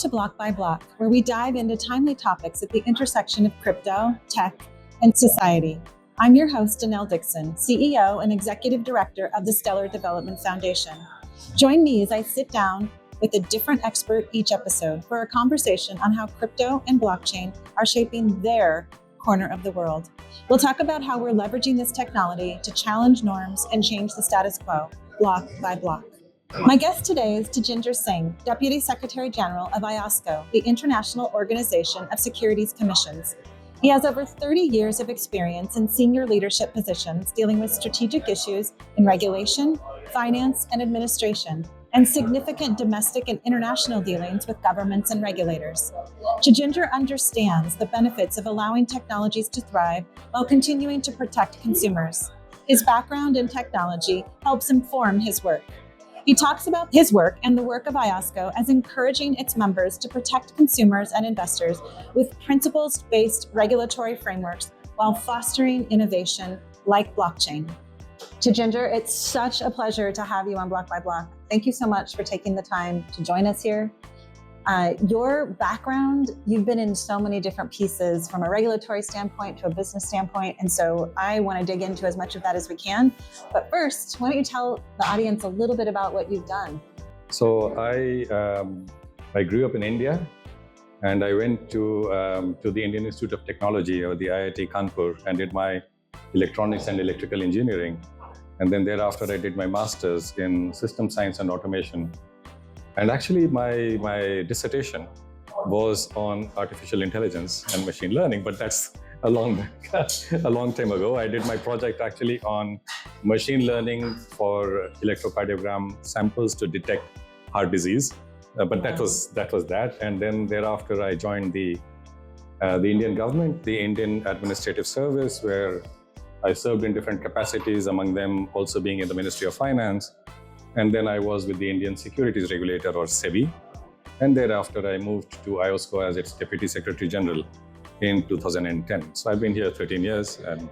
to Block by Block, where we dive into timely topics at the intersection of crypto, tech, and society. I'm your host, Denelle Dixon, CEO and Executive Director of the Stellar Development Foundation. Join me as I sit down with a different expert each episode for a conversation on how crypto and blockchain are shaping their corner of the world. We'll talk about how we're leveraging this technology to challenge norms and change the status quo, block by block. My guest today is Tajinder Singh, Deputy Secretary General of IOSCO, the International Organization of Securities Commissions. He has over 30 years of experience in senior leadership positions dealing with strategic issues in regulation, finance, and administration, and significant domestic and international dealings with governments and regulators. Tajinder understands the benefits of allowing technologies to thrive while continuing to protect consumers. His background in technology helps inform his work. He talks about his work and the work of IOSCO as encouraging its members to protect consumers and investors with principles-based regulatory frameworks while fostering innovation like blockchain. Tajinder, it's such a pleasure to have you on Block by Block. Thank you so much for taking the time to join us here. Your background, you've been in so many different pieces from a regulatory standpoint to a business standpoint. And so I want to dig into as much of that as we can. But first, why don't you tell the audience a little bit about what you've done? So I grew up in India, and I went to the Indian Institute of Technology, or the IIT Kanpur, and did my electronics and electrical engineering. And then thereafter, I did my master's in system science and automation. And actually, my dissertation was on artificial intelligence and machine learning, but that's a long time ago. I did my project actually on machine learning for electrocardiogram samples to detect heart disease. But that was that. And then thereafter, I joined the Indian government, the Indian Administrative Service, where I served in different capacities, among them also being in the Ministry of Finance. And then I was with the Indian Securities Regulator, or SEBI. And thereafter, I moved to IOSCO as its Deputy Secretary General in 2010. So I've been here 13 years, and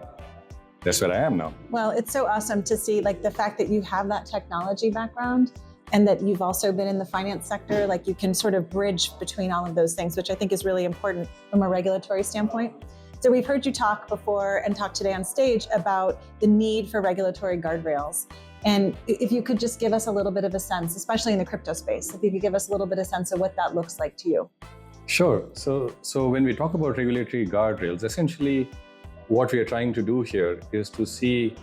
that's where I am now. Well, it's so awesome to see the fact that you have that technology background and that you've also been in the finance sector. You can sort of bridge between all of those things, which I think is really important from a regulatory standpoint. So we've heard you talk before and talk today on stage about the need for regulatory guardrails. And if you could just give us a little bit of a sense, especially in the crypto space, if you could give us a little bit of sense of what that looks like to you. Sure. So when we talk about regulatory guardrails, essentially what we are trying to do here is to see,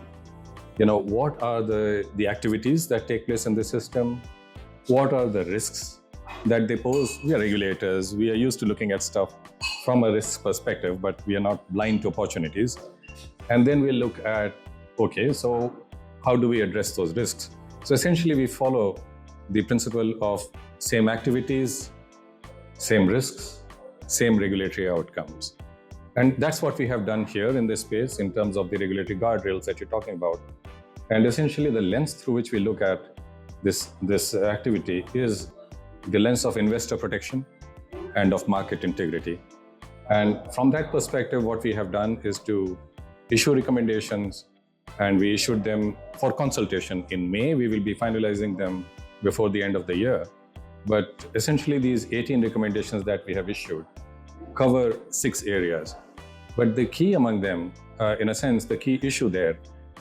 what are the activities that take place in the system? What are the risks that they pose? We are regulators. We are used to looking at stuff from a risk perspective, but we are not blind to opportunities. And then we look at, okay, so how do we address those risks? So essentially, we follow the principle of same activities, same risks, same regulatory outcomes. And that's what we have done here in this space in terms of the regulatory guardrails that you're talking about. And essentially, the lens through which we look at this activity is the lens of investor protection and of market integrity. And from that perspective, what we have done is to issue recommendations, and we issued them for consultation in May. We will be finalizing them before the end of the year. But essentially, these 18 recommendations that we have issued cover 6 areas. But the key among them, in a sense, the key issue there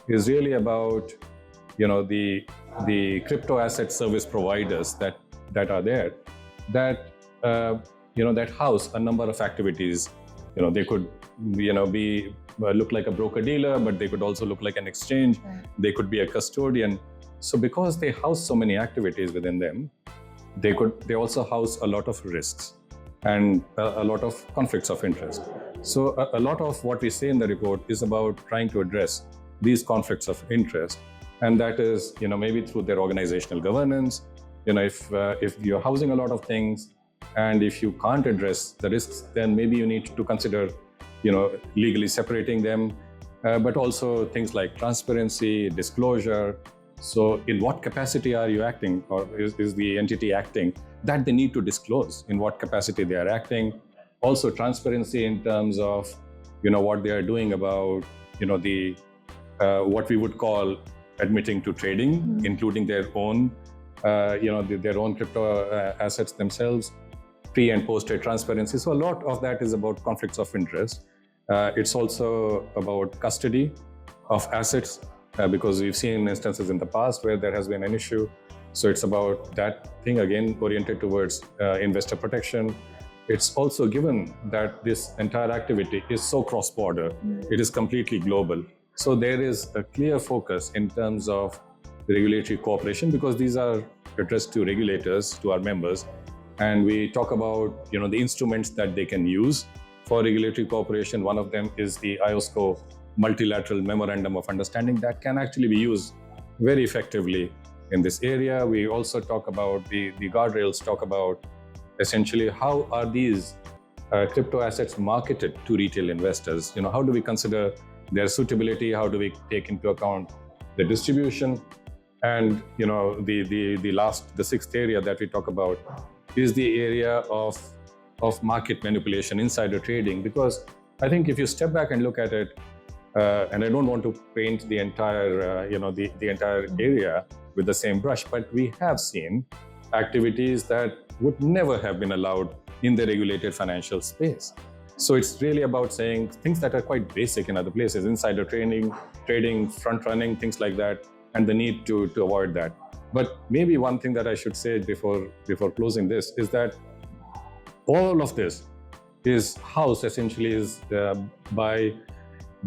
is really about, the crypto asset service providers that are there, that that house a number of activities. They could, look like a broker dealer, but they could also look like an exchange. Right. They could be a custodian. So because they house so many activities within them, they also house a lot of risks and a lot of conflicts of interest. So a lot of what we say in the report is about trying to address these conflicts of interest. And that is, maybe through their organizational governance. If you're housing a lot of things, and if you can't address the risks, then maybe you need to consider, legally separating them, but also things like transparency, disclosure. So in what capacity are you acting, or is the entity acting, that they need to disclose in what capacity they are acting. Also transparency in terms of, what they are doing about, what we would call admitting to trading, including their own, their own crypto assets themselves. pre and post-trade transparency. So a lot of that is about conflicts of interest. It's also about custody of assets, because we've seen instances in the past where there has been an issue. So it's about that thing, again, oriented towards investor protection. It's also given that this entire activity is so cross-border, it is completely global. So there is a clear focus in terms of regulatory cooperation, because these are addressed to regulators, to our members. And we talk about, the instruments that they can use for regulatory cooperation. One of them is the IOSCO multilateral memorandum of understanding that can actually be used very effectively in this area. We also talk about the guardrails, talk about essentially how are these crypto assets marketed to retail investors. How do we consider their suitability? How do we take into account the distribution? And the sixth area that we talk about is the area of market manipulation, insider trading. Because I think if you step back and look at it, and I don't want to paint the entire the entire area with the same brush, but we have seen activities that would never have been allowed in the regulated financial space. So it's really about saying things that are quite basic in other places, insider trading, front running, things like that, and the need to avoid that. But maybe one thing that I should say before closing this is that all of this is housed essentially is by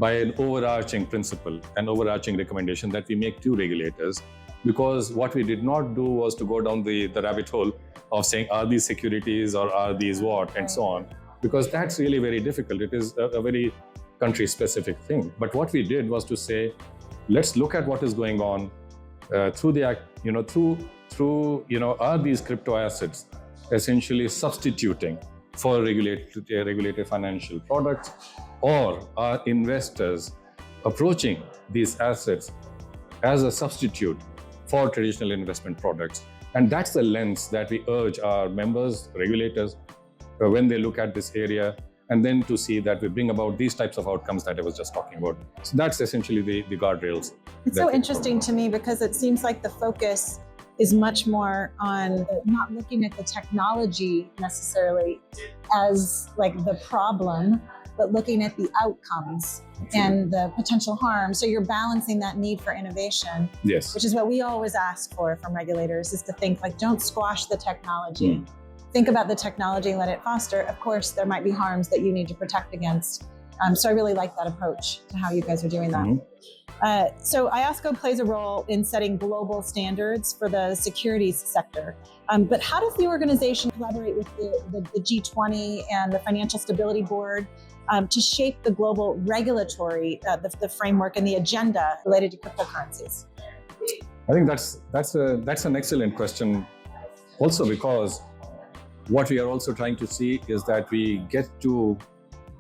an overarching principle, an overarching recommendation that we make to regulators. Because what we did not do was to go down the rabbit hole of saying, are these securities or are these what, and so on, because that's really very difficult. It is a very country-specific thing. But what we did was to say, let's look at what is going on through the are these crypto assets essentially substituting for regulated financial products, or are investors approaching these assets as a substitute for traditional investment products? And that's the lens that we urge our members, regulators, when they look at this area, and then to see that we bring about these types of outcomes that I was just talking about. So that's essentially the guardrails. It's so interesting to me, because it seems like the focus is much more on not looking at the technology necessarily as like the problem, but looking at the outcomes and the potential harm. So you're balancing that need for innovation, yes, which is what we always ask for from regulators, is to think like, don't squash the technology. Think about the technology and let it foster. Of course, there might be harms that you need to protect against. So I really like that approach to how you guys are doing that. So IOSCO plays a role in setting global standards for the securities sector. But how does the organization collaborate with the G20 and the Financial Stability Board to shape the global regulatory, the framework and the agenda related to cryptocurrencies? I think that's an excellent question. Also, because what we are also trying to see is that we get to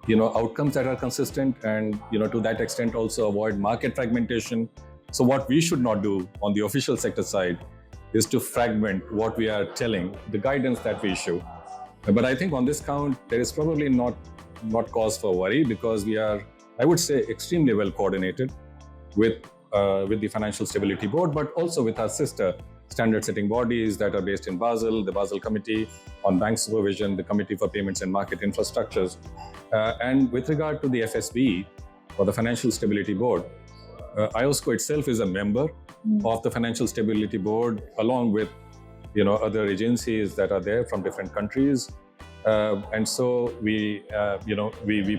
outcomes that are consistent, and to that extent also avoid market fragmentation. So what we should not do on the official sector side is to fragment what we are telling, the guidance that we issue. But I think on this count, there is probably not cause for worry, because we are, I would say, extremely well coordinated with the Financial Stability Board, but also with our sister standard setting bodies that are based in Basel, the Basel Committee on Bank Supervision, the Committee for Payments and Market Infrastructures. And with regard to the FSB, or the Financial Stability Board, IOSCO itself is a member of the Financial Stability Board, along with other agencies that are there from different countries. And so we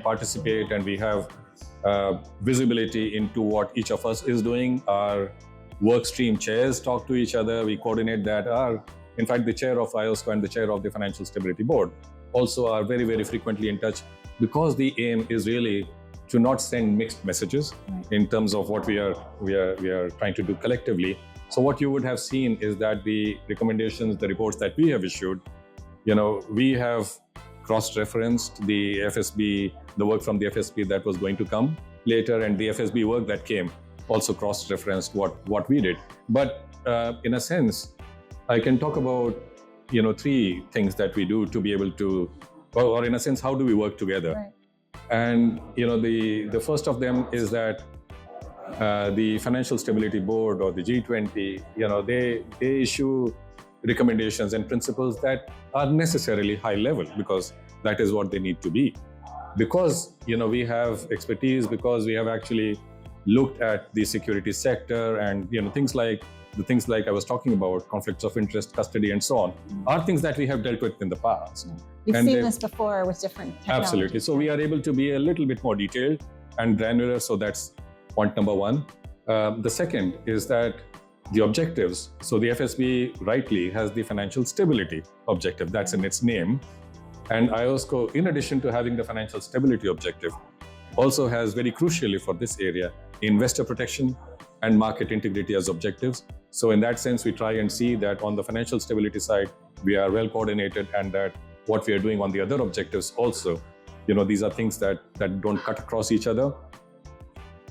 participate, and we have visibility into what each of us is doing. Our work stream chairs talk to each other. We coordinate that. In fact, the chair of IOSCO and the chair of the Financial Stability Board also are very, very frequently in touch, because the aim is really to not send mixed messages in terms of what we are trying to do collectively. So what you would have seen is that the recommendations, the reports that we have issued, we have cross-referenced the FSB, the work from the FSB that was going to come later, and the FSB work that came also cross-referenced what we did. But in a sense, I can talk about three things that we do to be able to, or in a sense, how do we work together? Right. And the first of them is that the Financial Stability Board, or the G20, they issue recommendations and principles that are necessarily high level, because that is what they need to be. Because we have expertise, because we have actually looked at the security sector, and things like I was talking about, conflicts of interest, custody, and so on, are things that we have dealt with in the past. We've seen this before with different technologies. Absolutely. So we are able to be a little bit more detailed and granular. So that's point number one. The second is that the objectives. So the FSB rightly has the financial stability objective. That's in its name. And IOSCO, in addition to having the financial stability objective, also has, very crucially for this area, investor protection and market integrity as objectives. So in that sense, we try and see that on the financial stability side, we are well coordinated, and that what we are doing on the other objectives also, these are things that don't cut across each other.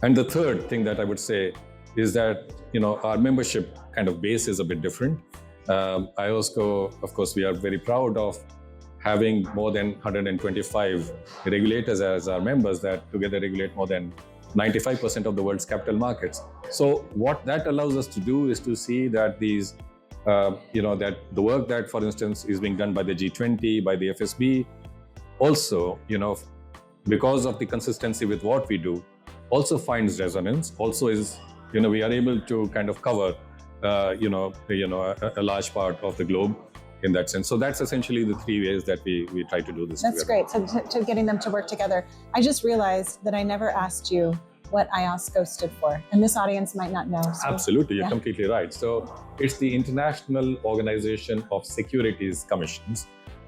And the third thing that I would say is that, our membership kind of base is a bit different. IOSCO, of course, we are very proud of having more than 125 regulators as our members that together regulate more than 95% of the world's capital markets. So what that allows us to do is to see that these, that the work that, for instance, is being done by the G20, by the FSB, also, because of the consistency with what we do, also finds resonance, also is, we are able to kind of cover, a large part of the globe in that sense. So that's essentially the three ways that we try to do this. That's together. great. So to getting them to work together. I just realized that I never asked you what IOSCO stood for, and this audience might not know. So, Absolutely, you're completely right. So it's the International Organization of Securities Commissions,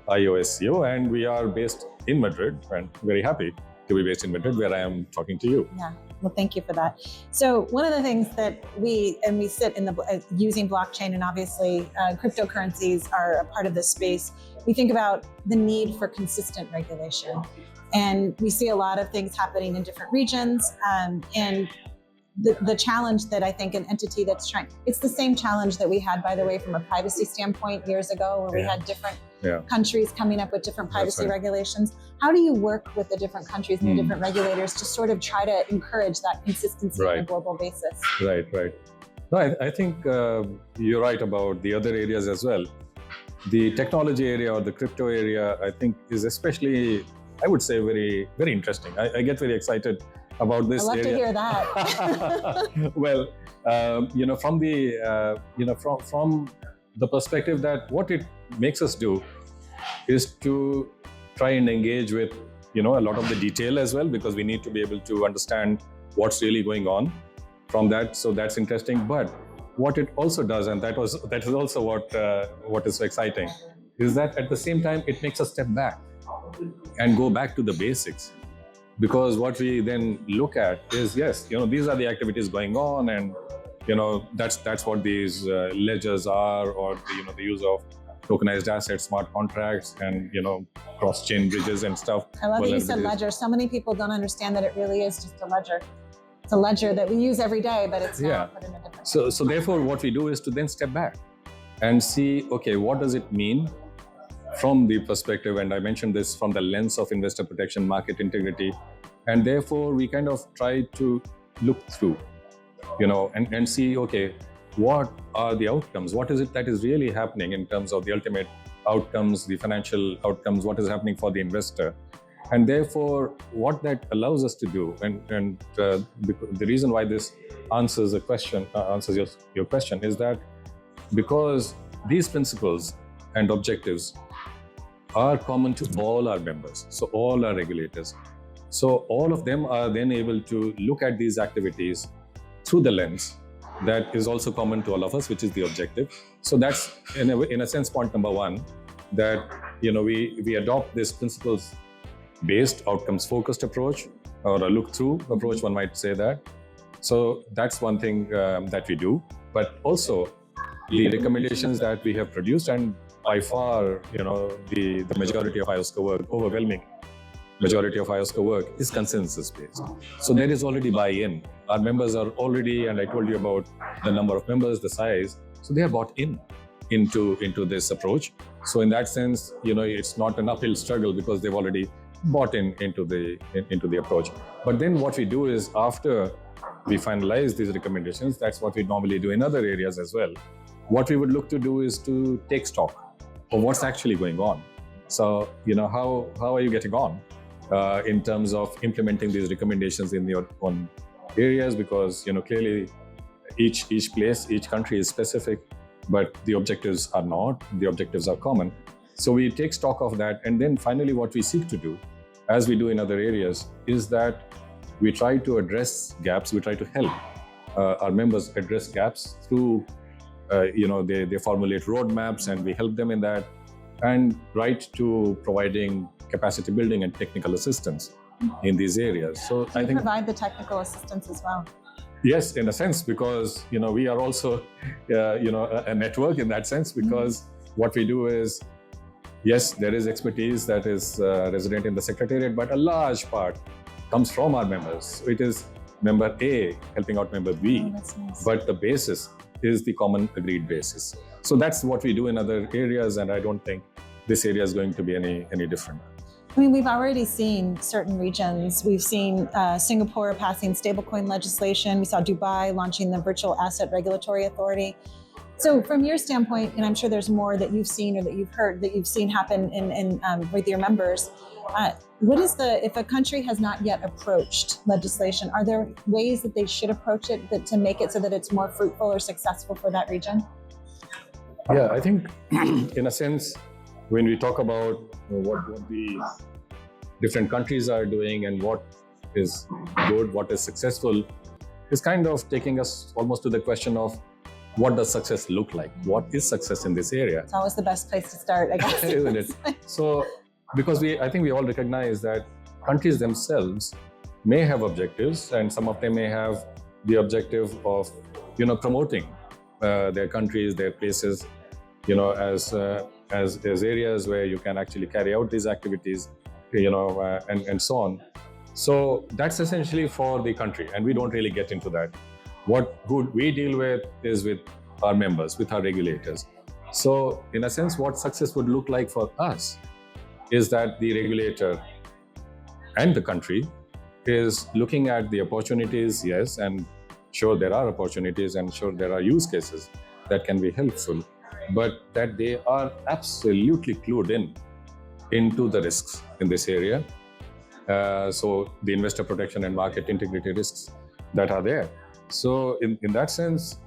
IOSCO, and we are based in Madrid, and very happy to be based in Madrid, where I am talking to you. Yeah. Well, thank you for that. So one of the things that we sit in the using blockchain, and obviously cryptocurrencies are a part of this space. We think about the need for consistent regulation, and we see a lot of things happening in different regions. And the challenge that I think an entity that's trying, it's the same challenge that we had, by the way, from a privacy standpoint years ago, where we had different countries coming up with different privacy regulations. How do you work with the different countries and the different regulators to sort of try to encourage that consistency on a global basis? Right. No, I think you're right about the other areas as well. The technology area or the crypto area, I think, is especially, I would say, very, very interesting. I get very excited about this area. I love to hear that. Well, from the from the perspective that what it makes us do is to try and engage with a lot of the detail as well, because we need to be able to understand what's really going on from that. So that's interesting. But what it also does, and that is also what is so exciting, is that at the same time it makes us step back and go back to the basics. Because what we then look at is, yes, these are the activities going on, and that's what these ledgers are, or the use of tokenized assets, smart contracts, and cross-chain bridges and stuff. I love that you said ledger. So many people don't understand that it really is just a ledger. It's a ledger that we use every day, but it's not put in a different. So therefore, what we do is to then step back and see, okay, what does it mean from the perspective, and I mentioned this, from the lens of investor protection, market integrity, and therefore we kind of try to look through, and see, okay, what are the outcomes? What is it that is really happening in terms of the ultimate outcomes, the financial outcomes, what is happening for the investor? And therefore, what that allows us to do, and the reason why this answers your question is that because these principles and objectives are common to all our members, so all our regulators. So all of them are then able to look at these activities through the lens that is also common to all of us, which is the objective. So that's, in a sense, point number one, that we adopt this principles-based, outcomes-focused approach, or a look-through approach, one might say that. So that's one thing that we do. But also, the recommendations that we have produced, and by far, the majority of IOSCO work, overwhelming majority of IOSCO work, is consensus-based. So there is already buy-in. Our members are already, and I told you about the number of members, the size, so they are bought into this approach. So in that sense, it's not an uphill struggle, because they've already bought into the approach. But then what we do is, after we finalize these recommendations, that's what we normally do in other areas as well. What we would look to do is to take stock of what's actually going on. So, how are you getting on in terms of implementing these recommendations in your own areas? Because, clearly each place, each country is specific, but the objectives are not. The objectives are common. So we take stock of that. And then finally, what we seek to do, as we do in other areas, is that we try to address gaps. We try to help our members address gaps through, they formulate roadmaps and we help them in that, and right to providing capacity building and technical assistance in these areas. So I think provide the technical assistance as well. Yes, in a sense, because we are also a network in that sense, because what we do is, yes, there is expertise that is resident in the Secretariat, but a large part comes from our members. So it is member A helping out member B, that's nice. But the basis is the common agreed basis. So that's what we do in other areas, and I don't think this area is going to be any different. I mean, we've already seen certain regions. We've seen Singapore passing stablecoin legislation. We saw Dubai launching the Virtual Asset Regulatory Authority. So from your standpoint, and I'm sure there's more that you've seen or that you've heard that you've seen happen with your members, if a country has not yet approached legislation, are there ways that they should approach it to make it so that it's more fruitful or successful for that region? Yeah, I think in a sense, when we talk about what the different countries are doing and what is good, what is successful, is kind of taking us almost to the question of what does success look like? What is success in this area? It's always the best place to start, I guess. Isn't it? So, because I think we all recognize that countries themselves may have objectives, and some of them may have the objective of, promoting their countries, their places, as areas where you can actually carry out these activities, and so on. So that's essentially for the country, and we don't really get into that. What good we deal with is with our members, with our regulators. So in a sense, what success would look like for us is that the regulator and the country is looking at the opportunities, yes, and sure there are opportunities and sure there are use cases that can be helpful, but that they are absolutely clued into the risks in this area. So the investor protection and market integrity risks that are there. So in that sense,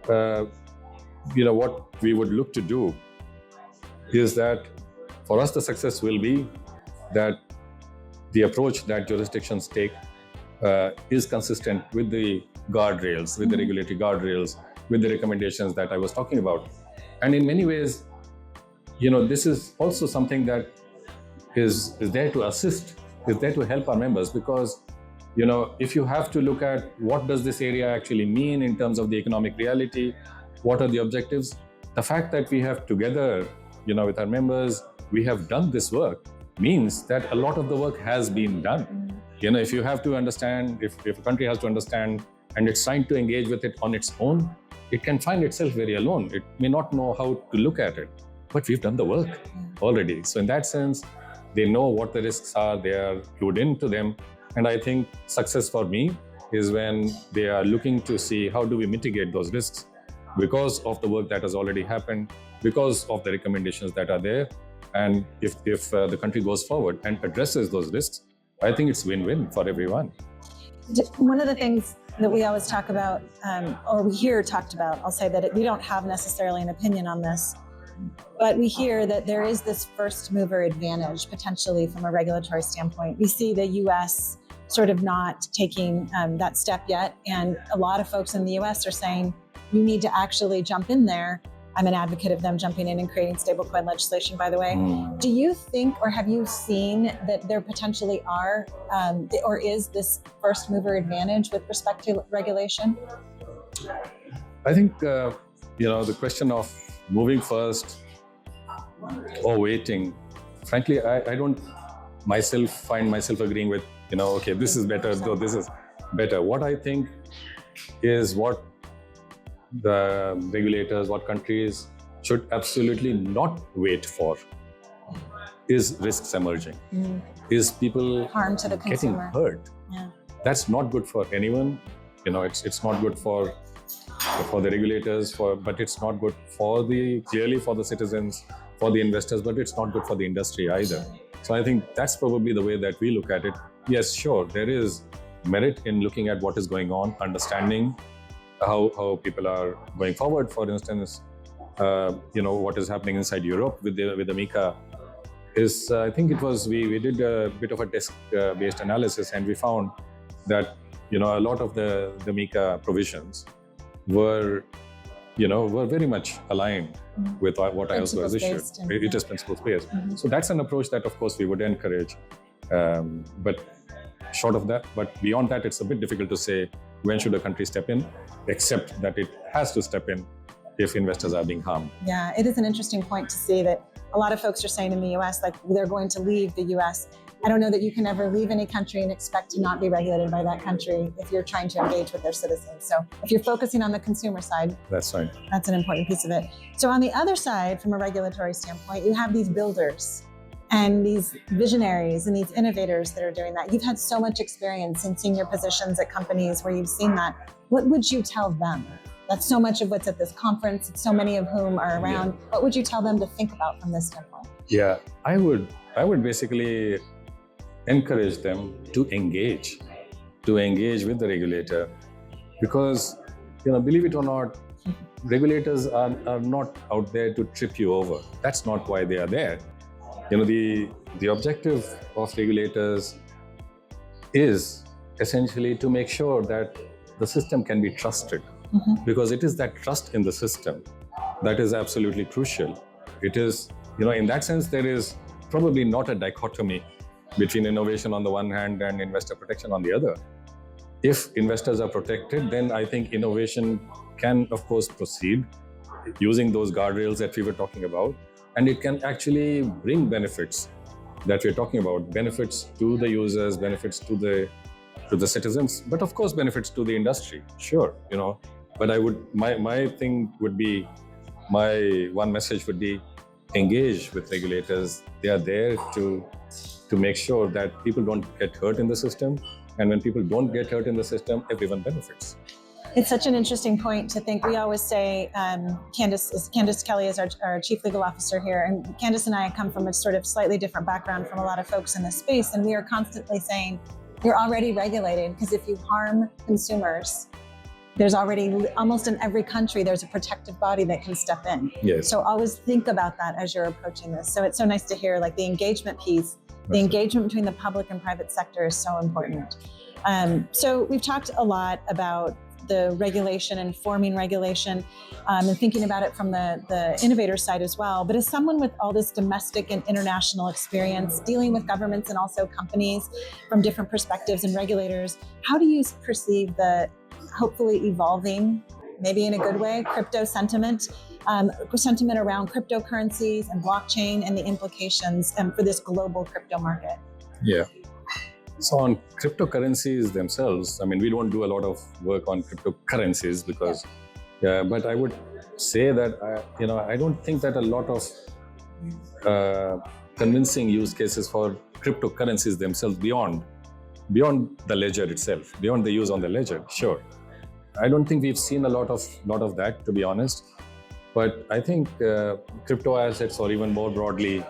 what we would look to do is that for us, the success will be that the approach that jurisdictions take is consistent with the guardrails, with the regulatory guardrails, with the recommendations that I was talking about. And in many ways, this is also something that is there to assist, is there to help our members, because if you have to look at what does this area actually mean in terms of the economic reality, what are the objectives, the fact that we have together, with our members, we have done this work means that a lot of the work has been done. If you have to understand, if a country has to understand and it's trying to engage with it on its own, it can find itself very alone. It may not know how to look at it, but we've done the work already. So in that sense, they know what the risks are, they are clued into them. And I think success for me is when they are looking to see how do we mitigate those risks because of the work that has already happened, because of the recommendations that are there. And if the country goes forward and addresses those risks, I think it's win-win for everyone. One of the things that we always talk about, or we hear talked about, I'll say that we don't have necessarily an opinion on this, but we hear that there is this first mover advantage potentially from a regulatory standpoint. We see the US sort of not taking that step yet. And a lot of folks in the US are saying, you need to actually jump in there. I'm an advocate of them jumping in and creating stablecoin legislation, by the way. Do you think, or have you seen that there potentially are, or is this first mover advantage with respect to regulation? I think, the question of moving first or waiting, frankly, I don't find myself agreeing with, okay, this is better, though this is better. What I think is what the regulators, what countries should absolutely not wait for is risks emerging, is people harm to the getting consumer. hurt. Yeah. That's not good for anyone. It's not good for the regulators, but it's not good clearly for the citizens, for the investors, but it's not good for the industry either. So I think that's probably the way that we look at it. Yes, sure, there is merit in looking at what is going on, understanding how people are going forward. For instance, what is happening inside Europe with the MiCA is, I think it was, we did a bit of a desk-based analysis, and we found that, a lot of the MiCA provisions were very much aligned with what IOSCO has issued. It is principles-based. Mm-hmm. So that's an approach that, of course, we would encourage. But short of that, but beyond that, it's a bit difficult to say when should a country step in, except that it has to step in if investors are being harmed. Yeah, it is an interesting point to see that a lot of folks are saying in the US, like they're going to leave the US. I don't know that you can ever leave any country and expect to not be regulated by that country if you're trying to engage with their citizens. So if you're focusing on the consumer side, that's right. That's an important piece of it. So on the other side, from a regulatory standpoint, you have these builders and these visionaries and these innovators that are doing that. You've had so much experience in senior positions at companies where you've seen that. What would you tell them? That's so much of what's at this conference, so many of whom are around. Yeah. What would you tell them to think about from this standpoint? Yeah, I would basically encourage them to engage with the regulator, because, believe it or not, regulators are not out there to trip you over. That's not why they are there. The objective of regulators is essentially to make sure that the system can be trusted, because it is that trust in the system that is absolutely crucial. It is, in that sense, there is probably not a dichotomy between innovation on the one hand and investor protection on the other. If investors are protected, then I think innovation can, of course, proceed using those guardrails that we were talking about, and it can actually bring benefits that we're talking about, benefits to the users, benefits to the citizens, but of course benefits to the industry, sure, But my thing would be, my one message would be, engage with regulators. They are there to make sure that people don't get hurt in the system. And when people don't get hurt in the system, everyone benefits. It's such an interesting point to think. We always say, Candice Kelly is our Chief Legal Officer here, and Candice and I come from a sort of slightly different background from a lot of folks in this space, and we are constantly saying, you're already regulated, because if you harm consumers, there's already, almost in every country, there's a protective body that can step in. Yes. So always think about that as you're approaching this. So it's so nice to hear, like, the engagement piece, the engagement between the public and private sector is so important. So we've talked a lot about the regulation and forming regulation, and thinking about it from the innovator side as well. But as someone with all this domestic and international experience, dealing with governments and also companies from different perspectives and regulators, how do you perceive the hopefully evolving, maybe in a good way, crypto sentiment around cryptocurrencies and blockchain and the implications for this global crypto market? Yeah. So on cryptocurrencies themselves, I mean, we don't do a lot of work on cryptocurrencies because, but I would say that, I don't think that a lot of convincing use cases for cryptocurrencies themselves beyond the ledger itself, beyond the use on the ledger, sure. I don't think we've seen a lot of that, to be honest. But I think crypto assets, or even more broadly,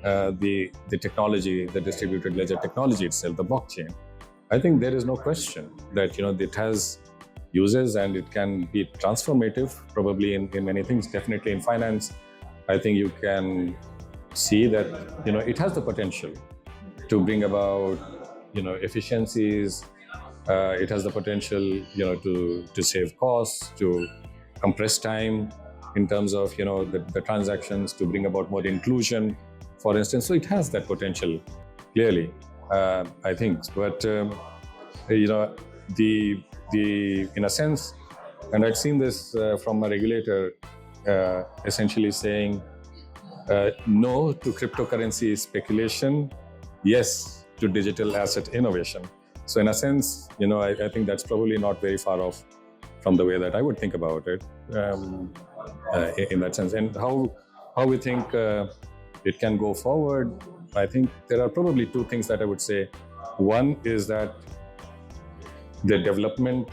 the technology, the distributed ledger technology itself, the blockchain, I think there is no question that it has uses and it can be transformative, probably in many things. Definitely in finance, I think you can see that it has the potential to bring about efficiencies. It has the potential to save costs, to compress time in terms of the transactions, to bring about more inclusion, for instance. So it has that potential, clearly, I think. But the in a sense, and I've seen this from a regulator essentially saying no to cryptocurrency speculation, yes to digital asset innovation. So in a sense, I think that's probably not very far off from the way that I would think about it in that sense. And how we think it can go forward, I think there are probably two things that I would say. One is that the development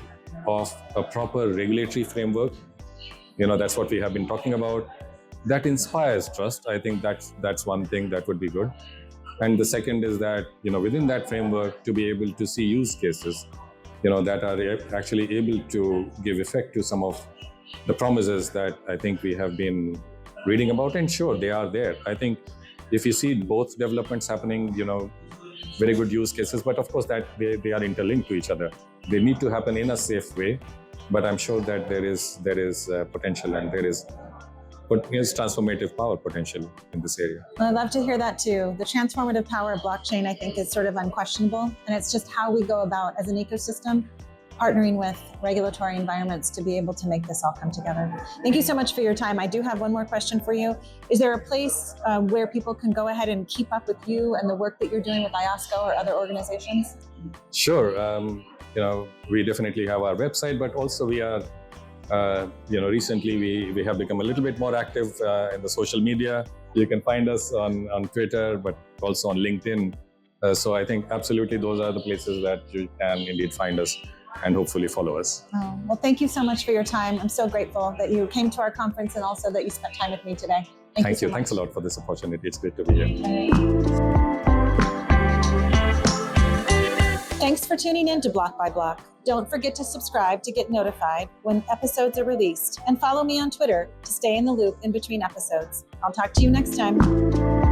of a proper regulatory framework. That's what we have been talking about. That inspires trust. I think that's one thing that would be good. And the second is that, within that framework, to be able to see use cases, that are actually able to give effect to some of the promises that I think we have been reading about. And sure, they are there. I think if you see both developments happening, very good use cases, but of course that they are interlinked to each other. They need to happen in a safe way, but I'm sure that there is potential, and there is transformative power potential in this area. I'd love to hear that too. The transformative power of blockchain, I think, is sort of unquestionable, and it's just how we go about as an ecosystem partnering with regulatory environments to be able to make this all come together. Thank you so much for your time. I do have one more question for you. Is there a place where people can go ahead and keep up with you and the work that you're doing with IOSCO or other organizations? Sure. We definitely have our website, but also we are, recently we have become a little bit more active in the social media. You can find us on Twitter, but also on LinkedIn. So I think absolutely those are the places that you can indeed find us and hopefully follow us. Oh, well, thank you so much for your time. I'm so grateful that you came to our conference and also that you spent time with me today. Thank you so much. Thanks a lot for this opportunity. It's great to be here. Thanks for tuning in to Block by Block. Don't forget to subscribe to get notified when episodes are released, and follow me on Twitter to stay in the loop in between episodes. I'll talk to you next time.